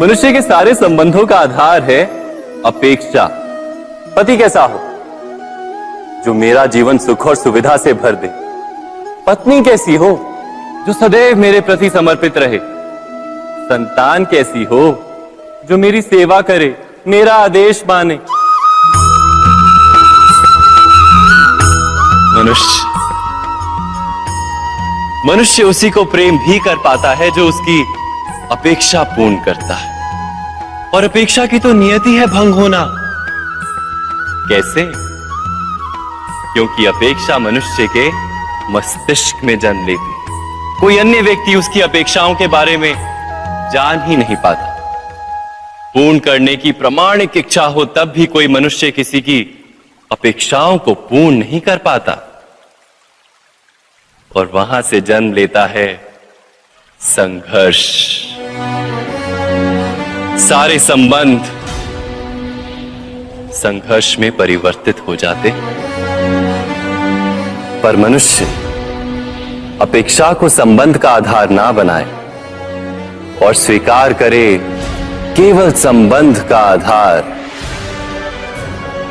मनुष्य के सारे संबंधों का आधार है अपेक्षा। पति कैसा हो जो मेरा जीवन सुख और सुविधा से भर दे। पत्नी कैसी हो जो सदैव मेरे प्रति समर्पित रहे। संतान कैसी हो जो मेरी सेवा करे, मेरा आदेश माने। मनुष्य उसी को प्रेम भी कर पाता है जो उसकी अपेक्षा पूर्ण करता है। और अपेक्षा की तो नियति है भंग होना। कैसे? क्योंकि अपेक्षा मनुष्य के मस्तिष्क में जन्म लेती है। कोई अन्य व्यक्ति उसकी अपेक्षाओं के बारे में जान ही नहीं पाता। पूर्ण करने की प्रामाणिक इच्छा हो तब भी कोई मनुष्य किसी की अपेक्षाओं को पूर्ण नहीं कर पाता। और वहां से जन्म लेता है संघर्ष। सारे संबंध संघर्ष में परिवर्तित हो जाते। पर मनुष्य अपेक्षा को संबंध का आधार ना बनाए और स्वीकार करे केवल संबंध का आधार,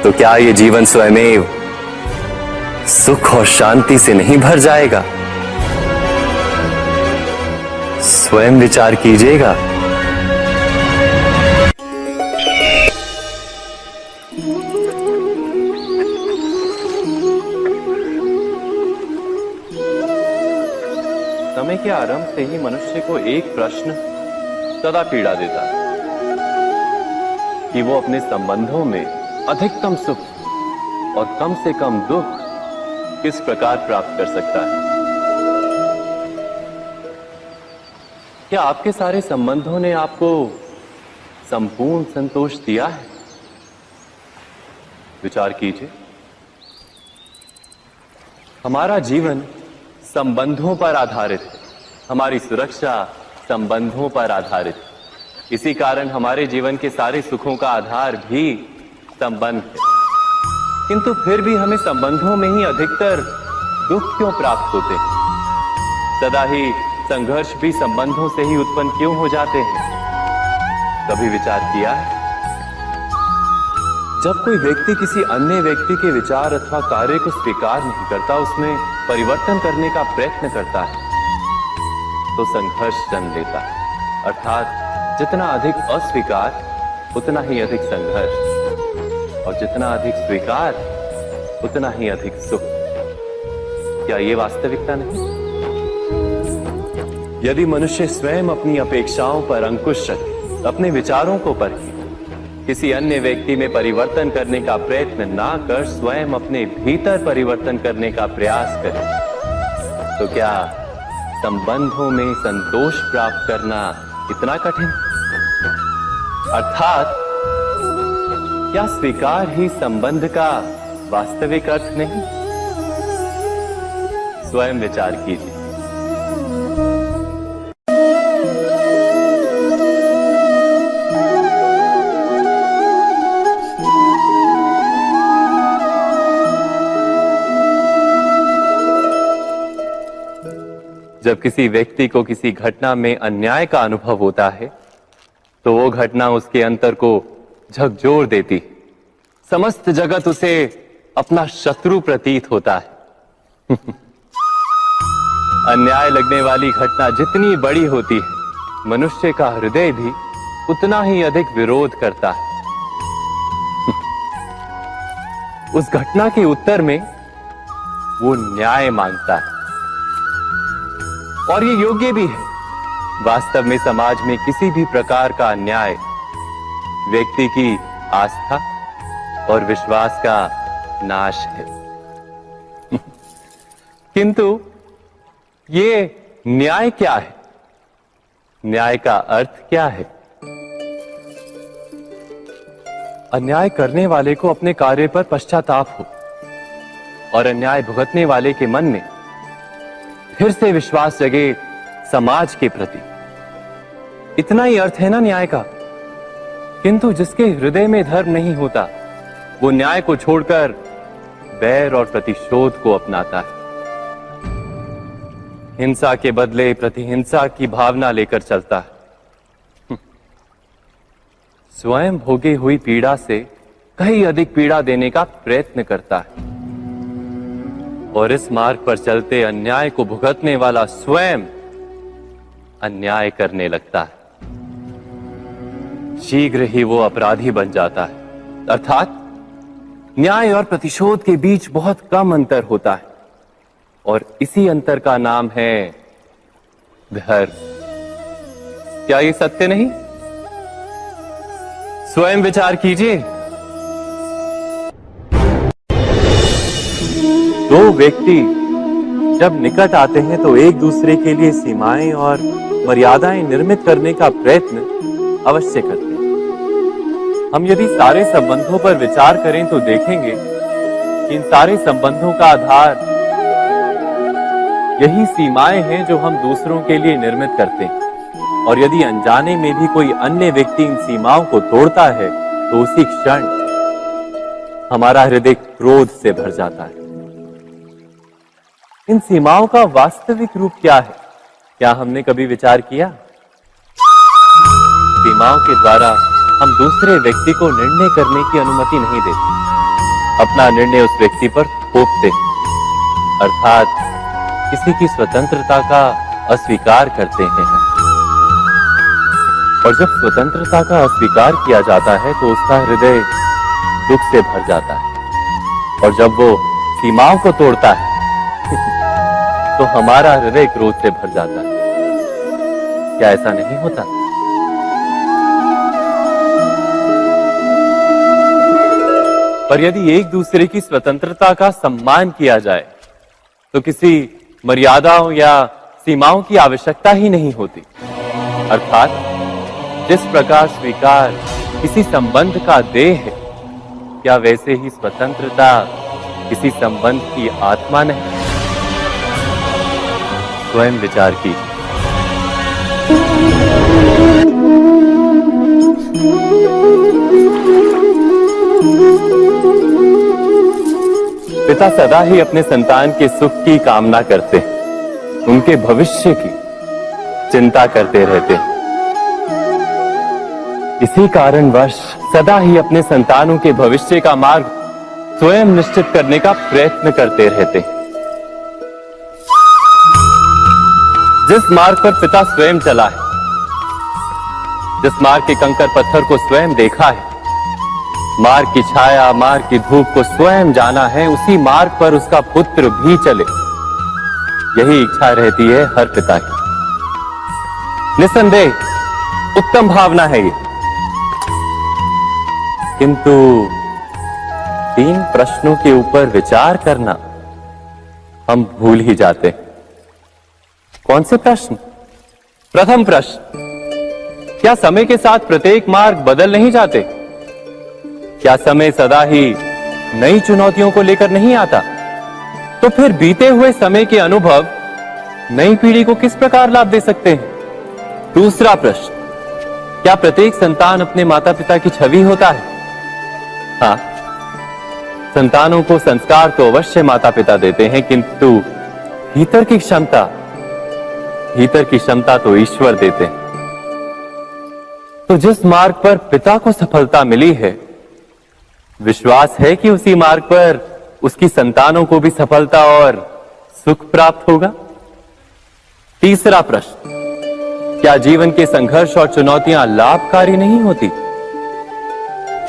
तो क्या ये जीवन स्वयमेव सुख और शांति से नहीं भर जाएगा? स्वयं विचार कीजिएगा। समय के आरंभ से ही मनुष्य को एक प्रश्न सदा पीड़ा देता है कि वो अपने संबंधों में अधिकतम सुख और कम से कम दुख किस प्रकार प्राप्त कर सकता है। क्या आपके सारे संबंधों ने आपको संपूर्ण संतोष दिया है? विचार कीजिए। हमारा जीवन संबंधों पर आधारित है। हमारी सुरक्षा संबंधों पर आधारित है। इसी कारण हमारे जीवन के सारे सुखों का आधार भी संबंध है। किंतु फिर भी हमें संबंधों में ही अधिकतर दुख क्यों प्राप्त होते हैं? सदा ही संघर्ष भी संबंधों से ही उत्पन्न क्यों हो जाते हैं? कभी विचार किया है? जब कोई व्यक्ति किसी अन्य व्यक्ति के विचार अथवा कार्य को स्वीकार नहीं करता, उसमें परिवर्तन करने का प्रयत्न करता है, तो संघर्ष जन्म लेता है। अर्थात जितना अधिक अस्वीकार उतना ही अधिक संघर्ष, और जितना अधिक स्वीकार उतना ही अधिक सुख। क्या ये वास्तविकता नहीं? यदि मनुष्य स्वयं अपनी अपेक्षाओं पर अंकुश रखे, अपने विचारों को परखे, किसी अन्य व्यक्ति में परिवर्तन करने का प्रयत्न ना कर स्वयं अपने भीतर परिवर्तन करने का प्रयास करे, तो क्या संबंधों में संतोष प्राप्त करना इतना कठिन? अर्थात क्या स्वीकार ही संबंध का वास्तविक अर्थ नहीं? स्वयं विचार कीजिए। जब किसी व्यक्ति को किसी घटना में अन्याय का अनुभव होता है, तो वो घटना उसके अंतर को झकझोर देती। समस्त जगत उसे अपना शत्रु प्रतीत होता है। अन्याय लगने वाली घटना जितनी बड़ी होती है, मनुष्य का हृदय भी उतना ही अधिक विरोध करता है। उस घटना के उत्तर में वो न्याय मांगता है, और ये योग्य भी है। वास्तव में समाज में किसी भी प्रकार का अन्याय व्यक्ति की आस्था और विश्वास का नाश है। किंतु ये न्याय क्या है? न्याय का अर्थ क्या है? अन्याय करने वाले को अपने कार्य पर पश्चाताप हो और अन्याय भुगतने वाले के मन में फिर से विश्वास जगे समाज के प्रति। इतना ही अर्थ है ना न्याय का। किंतु जिसके हृदय में धर्म नहीं होता, वो न्याय को छोड़कर बैर और प्रतिशोध को अपनाता है। हिंसा के बदले प्रतिहिंसा की भावना लेकर चलता है। स्वयं भोगी हुई पीड़ा से कहीं अधिक पीड़ा देने का प्रयत्न करता है और इस मार्ग पर चलते अन्याय को भुगतने वाला स्वयं अन्याय करने लगता है। शीघ्र ही वो अपराधी बन जाता है, अर्थात न्याय और प्रतिशोध के बीच बहुत कम अंतर होता है और इसी अंतर का नाम है धर्म। क्या ये सत्य नहीं? स्वयं विचार कीजिए। दो व्यक्ति जब निकट आते हैं तो एक दूसरे के लिए सीमाएं और मर्यादाएं निर्मित करने का प्रयत्न अवश्य करते हैं। हम यदि सारे संबंधों पर विचार करें तो देखेंगे कि इन सारे संबंधों का आधार यही सीमाएं हैं जो हम दूसरों के लिए निर्मित करते हैं। और यदि अनजाने में भी कोई अन्य व्यक्ति इन सीमाओं को तोड़ता है तो उसी क्षण हमारा हृदय क्रोध से भर जाता है। इन सीमाओं का वास्तविक रूप क्या है? क्या हमने कभी विचार किया? सीमाओं के द्वारा हम दूसरे व्यक्ति को निर्णय करने की अनुमति नहीं देते, अपना निर्णय उस व्यक्ति पर थोपते, अर्थात किसी की स्वतंत्रता का अस्वीकार करते हैं। और जब स्वतंत्रता का अस्वीकार किया जाता है तो उसका हृदय दुख से भर जाता है और जब वो सीमाओं को तोड़ता है तो हमारा हृदय क्रोध से भर जाता है। क्या ऐसा नहीं होता? पर यदि एक दूसरे की स्वतंत्रता का सम्मान किया जाए तो किसी मर्यादाओं या सीमाओं की आवश्यकता ही नहीं होती। अर्थात जिस प्रकार स्वीकार किसी संबंध का देह है, क्या वैसे ही स्वतंत्रता किसी संबंध की आत्मा नहीं? स्वयं विचार कीजिए। पिता सदा ही अपने संतान के सुख की कामना करते हैं, उनके भविष्य की चिंता करते रहते हैं। इसी कारणवश सदा ही अपने संतानों के भविष्य का मार्ग स्वयं निश्चित करने का प्रयत्न करते रहते हैं। जिस मार्ग पर पिता स्वयं चला है, जिस मार्ग के कंकर पत्थर को स्वयं देखा है, मार्ग की छाया, मार्ग की धूप को स्वयं जाना है, उसी मार्ग पर उसका पुत्र भी चले, यही इच्छा रहती है हर पिता की। निसंदेह उत्तम भावना है ये, किंतु 3 प्रश्नों के ऊपर विचार करना हम भूल ही जाते हैं। कौन से प्रश्न? प्रथम प्रश्न, क्या समय के साथ प्रत्येक मार्ग बदल नहीं जाते? क्या समय सदा ही नई चुनौतियों को लेकर नहीं आता? तो फिर बीते हुए समय के अनुभव नई पीढ़ी को किस प्रकार लाभ दे सकते हैं? दूसरा प्रश्न, क्या प्रत्येक संतान अपने माता पिता की छवि होता है? हाँ, संतानों को संस्कार तो अवश्य माता पिता देते हैं, किंतु भीतर की क्षमता तो ईश्वर देते हैं। तो जिस मार्ग पर पिता को सफलता मिली है, विश्वास है कि उसी मार्ग पर उसकी संतानों को भी सफलता और सुख प्राप्त होगा। तीसरा प्रश्न, क्या जीवन के संघर्ष और चुनौतियां लाभकारी नहीं होती?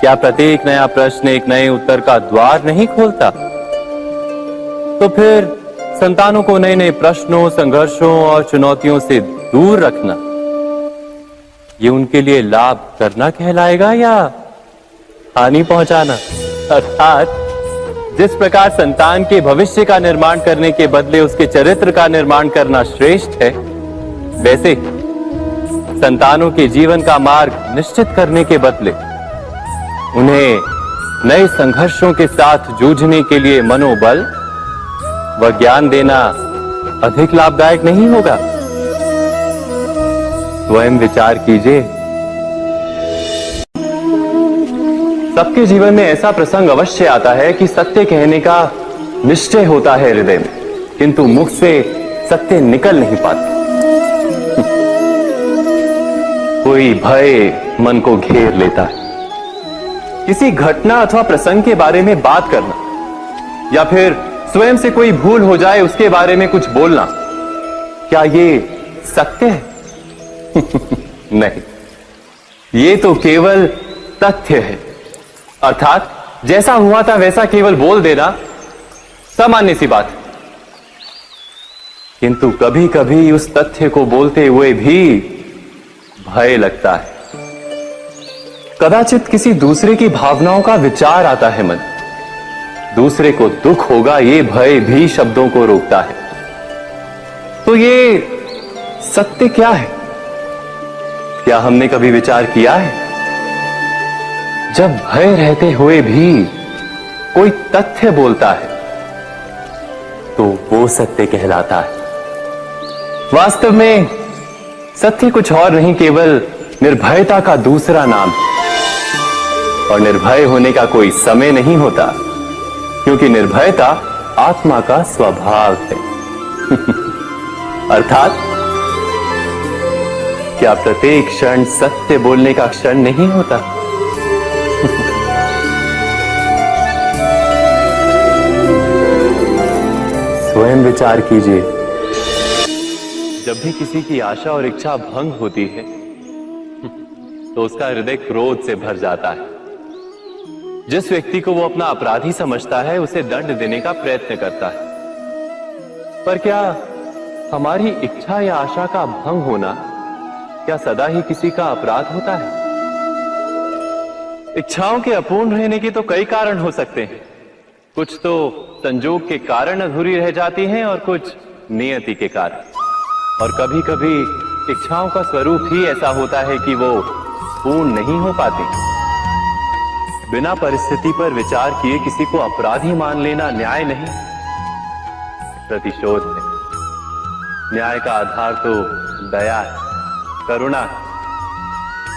क्या प्रत्येक नया प्रश्न एक नए उत्तर का द्वार नहीं खोलता? तो फिर संतानों को नए नए प्रश्नों, संघर्षों और चुनौतियों से दूर रखना, ये उनके लिए लाभ करना कहलाएगा या हानि पहुंचाना? अर्थात जिस प्रकार संतान के भविष्य का निर्माण करने के बदले उसके चरित्र का निर्माण करना श्रेष्ठ है, वैसे संतानों के जीवन का मार्ग निश्चित करने के बदले उन्हें नए संघर्षों के साथ जूझने के लिए मनोबल व ज्ञान देना अधिक लाभदायक नहीं होगा? स्वयं विचार कीजिए। सबके जीवन में ऐसा प्रसंग अवश्य आता है कि सत्य कहने का निश्चय होता है हृदय में, किंतु मुख से सत्य निकल नहीं पाता। कोई भय मन को घेर लेता है। किसी घटना अथवा प्रसंग के बारे में बात करना या फिर स्वयं से कोई भूल हो जाए उसके बारे में कुछ बोलना, क्या ये सत्य है? नहीं, ये तो केवल तथ्य है। अर्थात जैसा हुआ था वैसा केवल बोल देना सामान्य सी बात है। किंतु कभी कभी उस तथ्य को बोलते हुए भी भय लगता है। कदाचित किसी दूसरे की भावनाओं का विचार आता है मन, दूसरे को दुख होगा ये भय भी शब्दों को रोकता है। तो ये सत्य क्या है? क्या हमने कभी विचार किया है? जब भय रहते हुए भी कोई तथ्य बोलता है तो वो सत्य कहलाता है। वास्तव में सत्य कुछ और नहीं, केवल निर्भयता का दूसरा नाम है। और निर्भय होने का कोई समय नहीं होता, क्योंकि निर्भयता आत्मा का स्वभाव है। अर्थात क्या प्रत्येक क्षण सत्य बोलने का क्षण नहीं होता? स्वयं विचार कीजिए। जब भी किसी की आशा और इच्छा भंग होती है तो उसका हृदय क्रोध से भर जाता है। जिस व्यक्ति को वो अपना अपराधी समझता है उसे दंड देने का प्रयत्न करता है। पर क्या हमारी इच्छा या आशा का भंग होना क्या सदा ही किसी का अपराध होता है? इच्छाओं के अपूर्ण रहने के तो कई कारण हो सकते हैं। कुछ तो संजोग के कारण अधूरी रह जाती हैं और कुछ नियति के कारण। और कभी कभी इच्छाओं का स्वरूप ही ऐसा होता है कि वो पूर्ण नहीं हो पाती। बिना परिस्थिति पर विचार किए किसी को अपराधी मान लेना न्याय नहीं, प्रतिशोध है। न्याय का आधार तो दया है, करुणा है,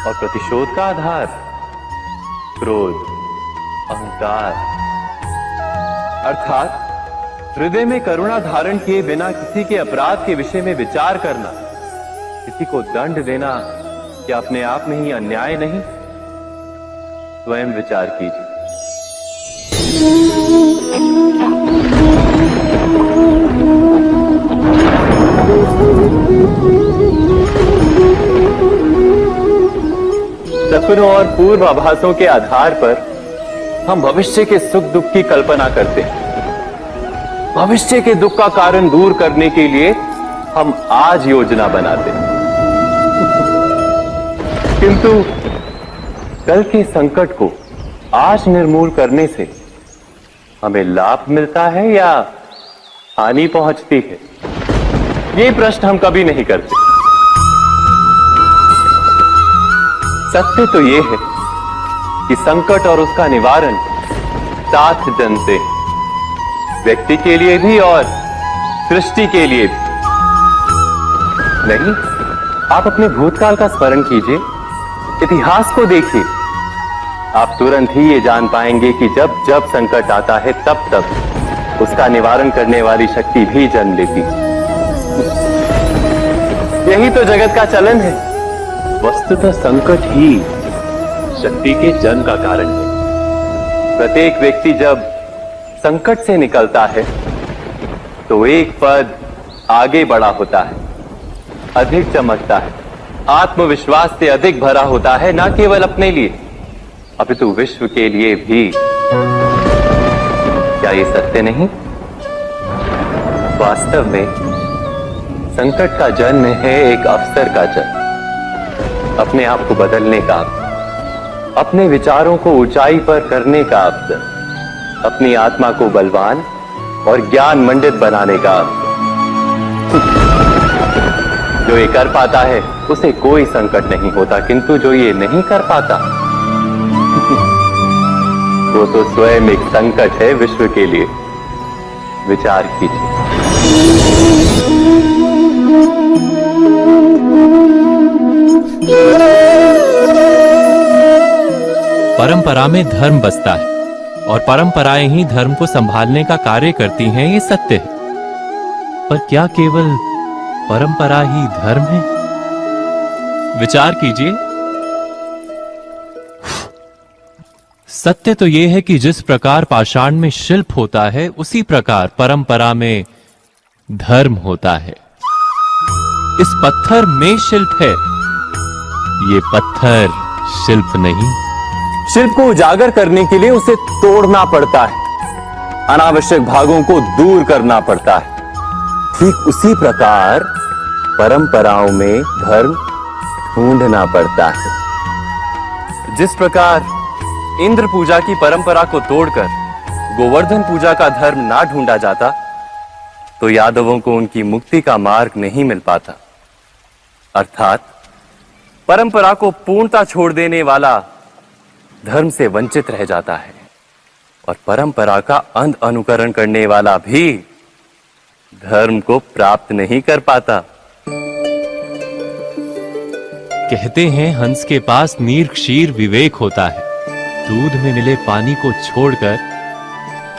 और प्रतिशोध का आधार क्रोध, अहंकार। अर्थात हृदय में करुणा धारण किए बिना किसी के अपराध के विषय में विचार करना, किसी को दंड देना, क्या अपने आप में ही अन्याय नहीं? स्वयं विचार कीजिए। सपनों और पूर्वाभासों के आधार पर हम भविष्य के सुख दुख की कल्पना करते हैं। भविष्य के दुख का कारण दूर करने के लिए हम आज योजना बनाते हैं। किंतु कल के संकट को आज निर्मूल करने से हमें लाभ मिलता है या हानि पहुंचती है? ये प्रश्न हम कभी नहीं करते। सत्य तो ये है कि संकट और उसका निवारण साथ जन से, व्यक्ति के लिए भी और सृष्टि के लिए भी। नहीं, आप अपने भूतकाल का स्मरण कीजिए, इतिहास को देखिए। आप तुरंत ही ये जान पाएंगे कि जब जब संकट आता है तब तब उसका निवारण करने वाली शक्ति भी जन्म लेती है। यही तो जगत का चलन है। वस्तुतः संकट ही शक्ति के जन्म का कारण है। प्रत्येक व्यक्ति जब संकट से निकलता है तो एक पद आगे बढ़ा होता है, अधिक चमकता है, आत्मविश्वास से अधिक भरा होता है, न केवल अपने लिए अपितु विश्व के लिए भी। क्या ये सत्य नहीं? वास्तव में संकट का जन्म है एक अवसर का जन्म, अपने आप को बदलने का, अपने विचारों को ऊंचाई पर करने का अवसर, अपनी आत्मा को बलवान और ज्ञान मंडित बनाने का अवसर। जो ये कर पाता है उसे कोई संकट नहीं होता, किंतु जो ये नहीं कर पाता वो तो स्वयं एक संकट है विश्व के लिए। विचार कीजिए। परंपरा में धर्म बसता है और परंपराएं ही धर्म को संभालने का कार्य करती हैं, ये सत्य है। पर क्या केवल परंपरा ही धर्म है? विचार कीजिए। सत्य तो यह है कि जिस प्रकार पाषाण में शिल्प होता है, उसी प्रकार परंपरा में धर्म होता है। इस पत्थर में शिल्प है, ये पत्थर शिल्प नहीं। शिल्प को उजागर करने के लिए उसे तोड़ना पड़ता है, अनावश्यक भागों को दूर करना पड़ता है। ठीक उसी प्रकार परंपराओं में धर्म ढूंढना पड़ता है। जिस प्रकार इंद्र पूजा की परंपरा को तोड़कर गोवर्धन पूजा का धर्म ना ढूंढा जाता, तो यादवों को उनकी मुक्ति का मार्ग नहीं मिल पाता। अर्थात परंपरा को पूर्णता छोड़ देने वाला धर्म से वंचित रह जाता है, और परंपरा का अंध अनुकरण करने वाला भी धर्म को प्राप्त नहीं कर पाता। कहते हैं हंस के पास नीर क्षीर विवेक होता है। दूध में मिले पानी को छोड़कर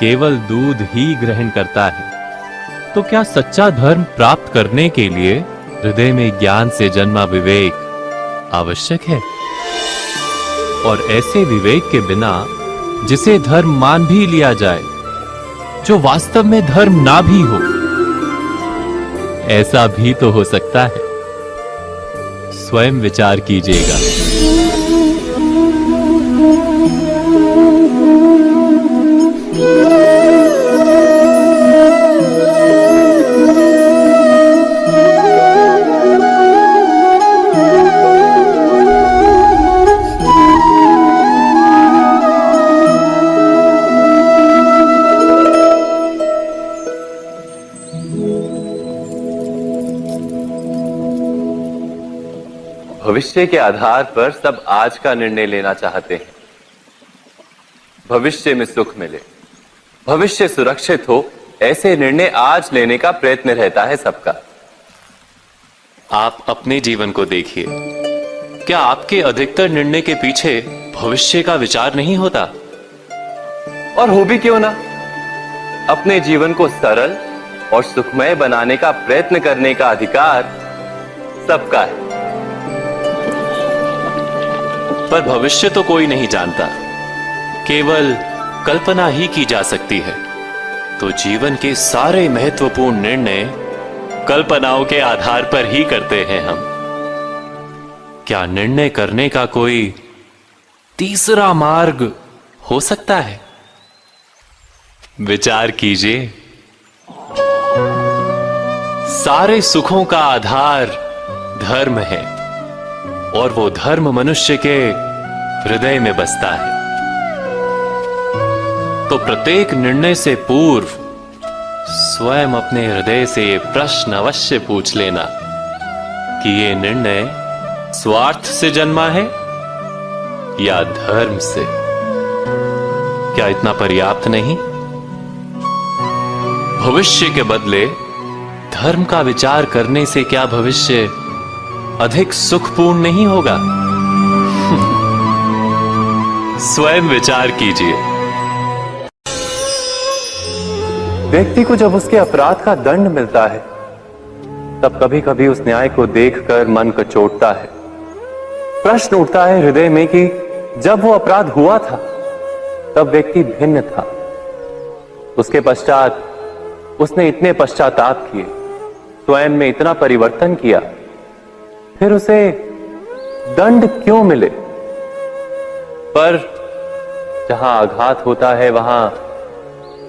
केवल दूध ही ग्रहण करता है। तो क्या सच्चा धर्म प्राप्त करने के लिए हृदय में ज्ञान से जन्मा विवेक आवश्यक है? और ऐसे विवेक के बिना जिसे धर्म मान भी लिया जाए, जो वास्तव में धर्म ना भी हो, ऐसा भी तो हो सकता है। स्वयं विचार कीजिएगा। भविष्य के आधार पर सब आज का निर्णय लेना चाहते हैं। भविष्य में सुख मिले, भविष्य सुरक्षित हो, ऐसे निर्णय आज लेने का प्रयत्न रहता है सबका। आप अपने जीवन को देखिए। क्या आपके अधिकतर निर्णय के पीछे भविष्य का विचार नहीं होता? और हो भी क्यों ना, अपने जीवन को सरल और सुखमय बनाने का प्रयत्न करने का अधिकार सबका है। पर भविष्य तो कोई नहीं जानता, केवल कल्पना ही की जा सकती है। तो जीवन के सारे महत्वपूर्ण निर्णय कल्पनाओं के आधार पर ही करते हैं हम। क्या निर्णय करने का कोई तीसरा मार्ग हो सकता है? विचार कीजिए। सारे सुखों का आधार धर्म है, और वो धर्म मनुष्य के हृदय में बसता है। तो प्रत्येक निर्णय से पूर्व स्वयं अपने हृदय से ये प्रश्न अवश्य पूछ लेना कि ये निर्णय स्वार्थ से जन्मा है या धर्म से। क्या इतना पर्याप्त नहीं? भविष्य के बदले धर्म का विचार करने से क्या भविष्य अधिक सुखपूर्ण नहीं होगा? स्वयं विचार कीजिए। व्यक्ति को जब उसके अपराध का दंड मिलता है, तब कभी कभी उस न्याय को देखकर मन कचोटता है। प्रश्न उठता है हृदय में कि जब वो अपराध हुआ था, तब व्यक्ति भिन्न था। उसके पश्चात उसने इतने पश्चाताप किए, स्वयं में इतना परिवर्तन किया, फिर उसे दंड क्यों मिले? पर जहां आघात होता है, वहां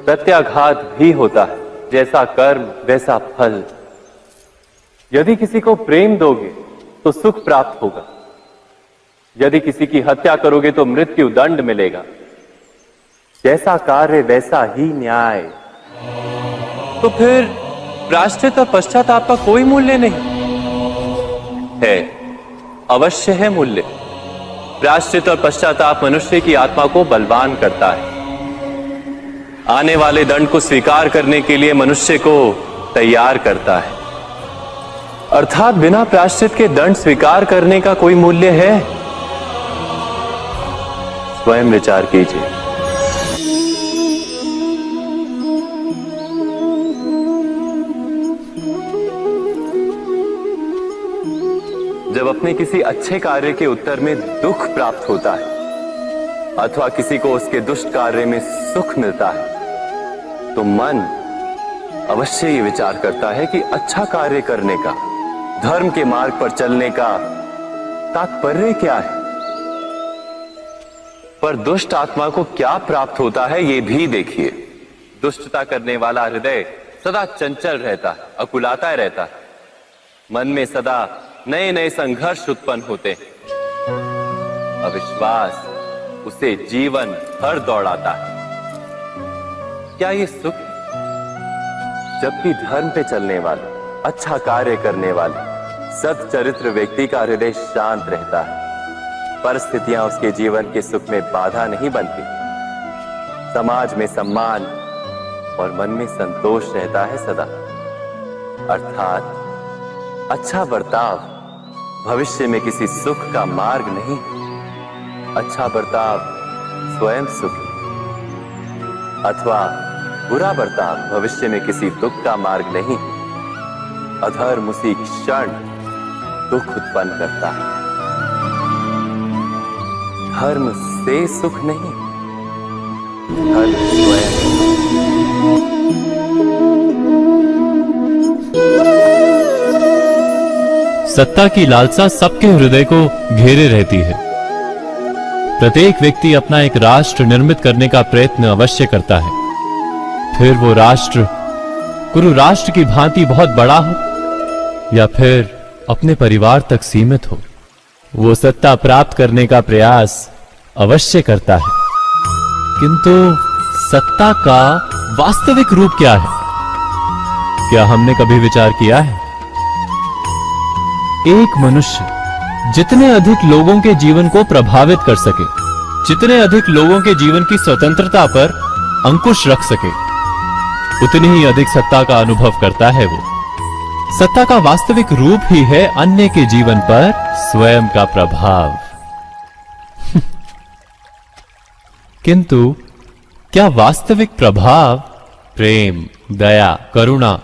प्रत्याघात भी होता है। जैसा कर्म वैसा फल। यदि किसी को प्रेम दोगे तो सुख प्राप्त होगा, यदि किसी की हत्या करोगे तो मृत्यु दंड मिलेगा। जैसा कार्य वैसा ही न्याय। तो फिर प्रायश्चित और पश्चाताप का कोई मूल्य नहीं है? अवश्य है मूल्य। प्रायश्चित और पश्चाताप मनुष्य की आत्मा को बलवान करता है। आने वाले दंड को स्वीकार करने के लिए मनुष्य को तैयार करता है। अर्थात बिना प्रायश्चित के दंड स्वीकार करने का कोई मूल्य है? स्वयं विचार कीजिए। जब अपने किसी अच्छे कार्य के उत्तर में दुख प्राप्त होता है अथवा किसी को उसके दुष्ट कार्य में सुख मिलता है, तो मन अवश्य ये विचार करता है कि अच्छा कार्य करने का, धर्म के मार्ग पर चलने का तात्पर्य क्या है। पर दुष्ट आत्मा को क्या प्राप्त होता है ये भी देखिए। दुष्टता करने वाला हृदय सदा चंचल रहता है, अकुलाता रहता है। मन में सदा नए नए संघर्ष उत्पन्न होते हैं। अविश्वास उसे जीवन भर दौड़ाता है। क्या ये सुख है? जबकि धर्म पे चलने वाले, अच्छा कार्य करने वाले, सच्चरित्र व्यक्ति का हृदय शांत रहता है। परिस्थितियां उसके जीवन के सुख में बाधा नहीं बनती। समाज में सम्मान और मन में संतोष रहता है सदा। अर्थात अच्छा बर्ताव भविष्य में किसी सुख का मार्ग नहीं, अच्छा बर्ताव स्वयं सुख, अथवा बुरा बर्ताव भविष्य में किसी दुख का मार्ग नहीं। अधर्म उसी क्षण दुख उत्पन्न करता है। धर्म से सुख नहीं, धर्म स्वयं। सत्ता की लालसा सबके हृदय को घेरे रहती है। प्रत्येक व्यक्ति अपना एक राष्ट्र निर्मित करने का प्रयत्न अवश्य करता है। फिर वो राष्ट्र कुरु राष्ट्र की भांति बहुत बड़ा हो या फिर अपने परिवार तक सीमित हो, वो सत्ता प्राप्त करने का प्रयास अवश्य करता है। किंतु सत्ता का वास्तविक रूप क्या है? क्या हमने कभी विचार किया है? एक मनुष्य जितने अधिक लोगों के जीवन को प्रभावित कर सके, जितने अधिक लोगों के जीवन की स्वतंत्रता पर अंकुश रख सके, उतनी ही अधिक सत्ता का अनुभव करता है वो। सत्ता का वास्तविक रूप ही है अन्य के जीवन पर स्वयं का प्रभाव। किंतु क्या वास्तविक प्रभाव प्रेम, दया, करुणा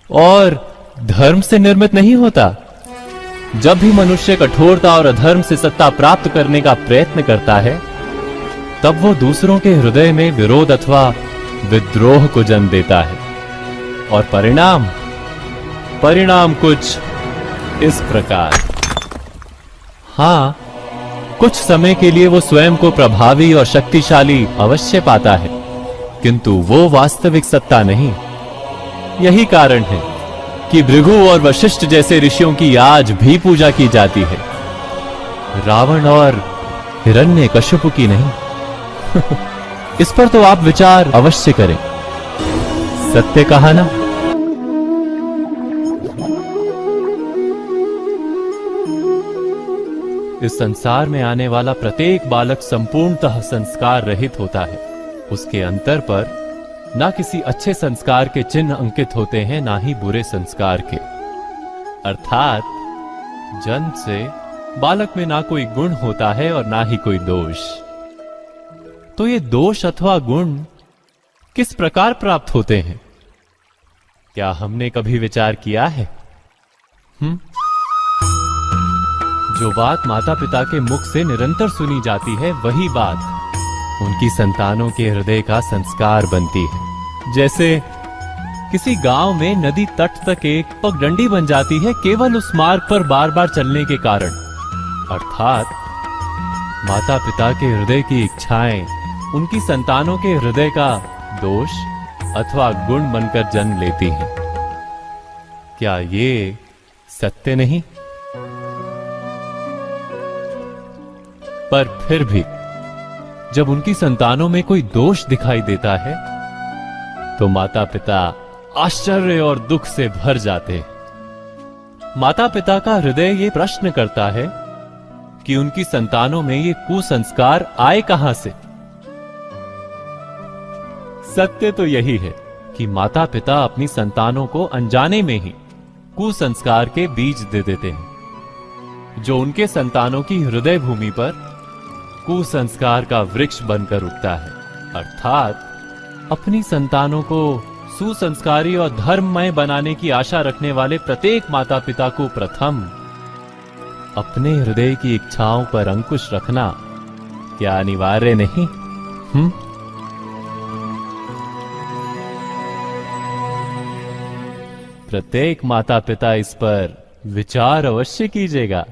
और धर्म से निर्मित नहीं होता? जब भी मनुष्य कठोरता और अधर्म से सत्ता प्राप्त करने का प्रयत्न करता है, तब वो दूसरों के हृदय में विरोध अथवा विद्रोह को जन्म देता है। और परिणाम कुछ इस प्रकार। हां, कुछ समय के लिए वो स्वयं को प्रभावी और शक्तिशाली अवश्य पाता है, किंतु वो वास्तविक सत्ता नहीं। यही कारण है कि भृगु और वशिष्ठ जैसे ऋषियों की आज भी पूजा की जाती है, रावण और हिरण्यकश्यप की नहीं। इस पर तो आप विचार अवश्य करें। सत्य कहा ना? इस संसार में आने वाला प्रत्येक बालक संपूर्णतः संस्कार रहित होता है। उसके अंतर पर ना किसी अच्छे संस्कार के चिन्ह अंकित होते हैं, ना ही बुरे संस्कार के। अर्थात जन्म से बालक में ना कोई गुण होता है और ना ही कोई दोष। तो ये दोष अथवा गुण किस प्रकार प्राप्त होते हैं? क्या हमने कभी विचार किया है? जो बात माता पिता के मुख से निरंतर सुनी जाती है, वही बात उनकी संतानों के हृदय का संस्कार बनती है। जैसे किसी गांव में नदी तट तक एक पगडंडी बन जाती है केवल उस मार्ग पर बार बार चलने के कारण। अर्थात माता पिता के हृदय की इच्छाएं उनकी संतानों के हृदय का दोष अथवा गुण बनकर जन्म लेती हैं। क्या ये सत्य नहीं? पर फिर भी जब उनकी संतानों में कोई दोष दिखाई देता है, तो माता पिता आश्चर्य और दुख से भर जाते हैं। माता पिता का हृदय ये प्रश्न करता है कि उनकी संतानों में ये कुसंस्कार आए कहां से? सत्य तो यही है कि माता पिता अपनी संतानों को अनजाने में ही कुसंस्कार के बीज दे देते हैं, जो उनके संतानों की हृदय भूमि पर कुसंस्कार का वृक्ष बनकर उगता है। अर्थात अपनी संतानों को सुसंस्कारी और धर्ममय बनाने की आशा रखने वाले प्रत्येक माता पिता को प्रथम अपने हृदय की इच्छाओं पर अंकुश रखना क्या अनिवार्य नहीं? प्रत्येक माता पिता इस पर विचार अवश्य कीजिएगा।